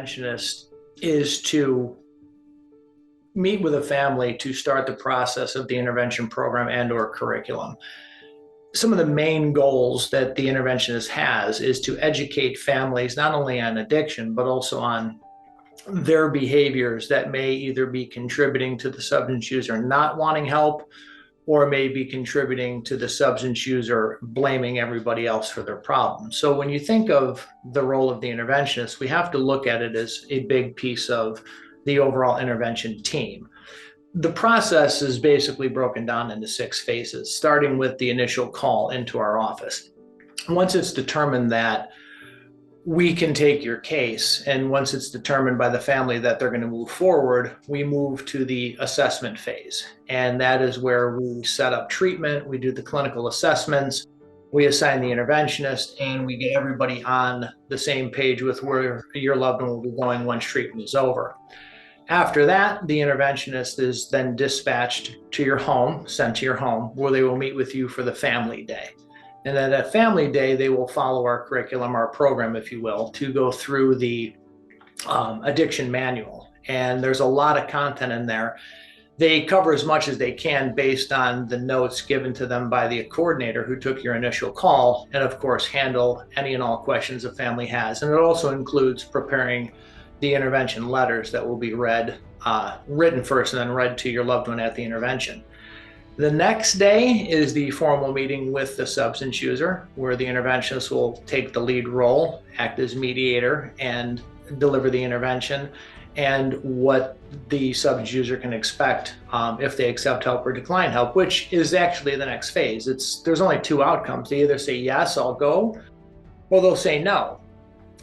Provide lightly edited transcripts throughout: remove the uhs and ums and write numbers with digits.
interventionist is to meet with a family to start the process of the intervention program and or curriculum. Some of the main goals that the interventionist has is to educate families not only on addiction, but also on their behaviors that may either be contributing to the substance user not wanting help or may be contributing to the substance user blaming everybody else for their problems. So when you think of the role of the interventionist, we have to look at it as a big piece of the overall intervention team. The process is basically broken down into 6 phases, starting with the initial call into our office. Once it's determined that we can take your case, and once it's determined by the family that they're going to move forward, we move to the assessment phase. And that is where we set up treatment, we do the clinical assessments, we assign the interventionist, and we get everybody on the same page with where your loved one will be going once treatment is over. After that, the interventionist is then dispatched to your home, sent to your home, where they will meet with you for the family day. And at a family day, they will follow our curriculum, our program, if you will, to go through the addiction manual. And there's a lot of content in there. They cover as much as they can based on the notes given to them by the coordinator who took your initial call, and of course, handle any and all questions a family has. And it also includes preparing the intervention letters that will be written first and then read to your loved one at the intervention. The next day is the formal meeting with the substance user, where the interventionist will take the lead role, act as mediator, and deliver the intervention and what the substance user can expect if they accept help or decline help, which is actually the next phase. There's only 2 outcomes. They either say, yes, I'll go, or they'll say no.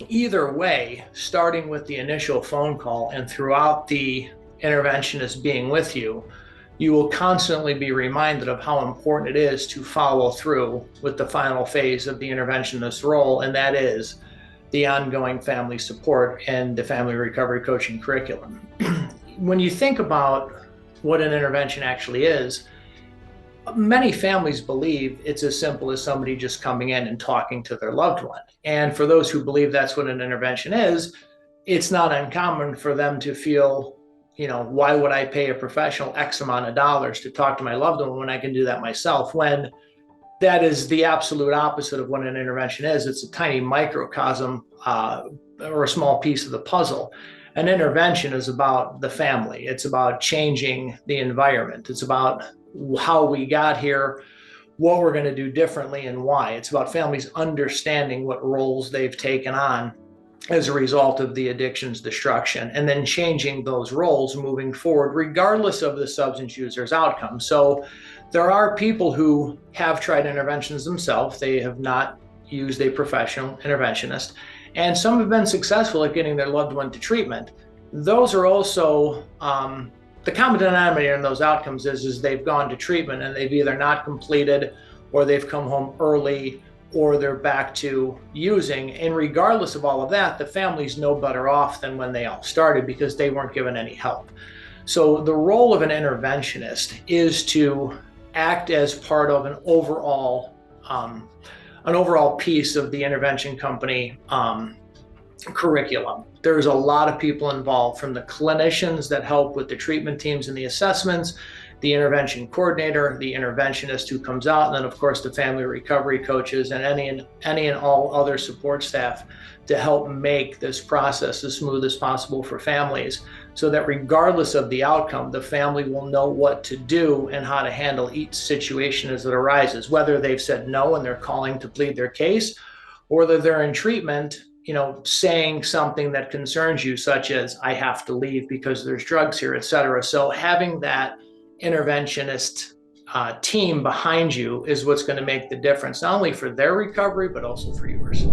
Either way, starting with the initial phone call and throughout the interventionist being with you, you will constantly be reminded of how important it is to follow through with the final phase of the interventionist role, and that is the ongoing family support and the family recovery coaching curriculum. When you think about what an intervention actually is, many families believe it's as simple as somebody just coming in and talking to their loved one. And for those who believe that's what an intervention is, it's not uncommon for them to feel, why would I pay a professional X amount of dollars to talk to my loved one when I can do that myself? When that is the absolute opposite of what an intervention is. It's a tiny microcosm or a small piece of the puzzle. An intervention is about the family. It's about changing the environment. It's about how we got here, what we're going to do differently, and why. It's about families understanding what roles they've taken on as a result of the addiction's destruction, and then changing those roles moving forward, regardless of the substance user's outcome. So there are people who have tried interventions themselves. They have not used a professional interventionist, and some have been successful at getting their loved one to treatment. Those are also the common denominator in those outcomes is they've gone to treatment and they've either not completed, or they've come home early, or they're back to using. And regardless of all of that, the family's no better off than when they all started because they weren't given any help. So the role of an interventionist is to act as part of an overall piece of the intervention company curriculum. There's a lot of people involved, from the clinicians that help with the treatment teams and the assessments, the intervention coordinator, the interventionist who comes out, and then of course the family recovery coaches and any and all other support staff to help make this process as smooth as possible for families, so that regardless of the outcome, the family will know what to do and how to handle each situation as it arises, whether they've said no and they're calling to plead their case, or that they're in treatment, saying something that concerns you, such as, I have to leave because there's drugs here, etc. So having that interventionist team behind you is what's going to make the difference, not only for their recovery, but also for yours.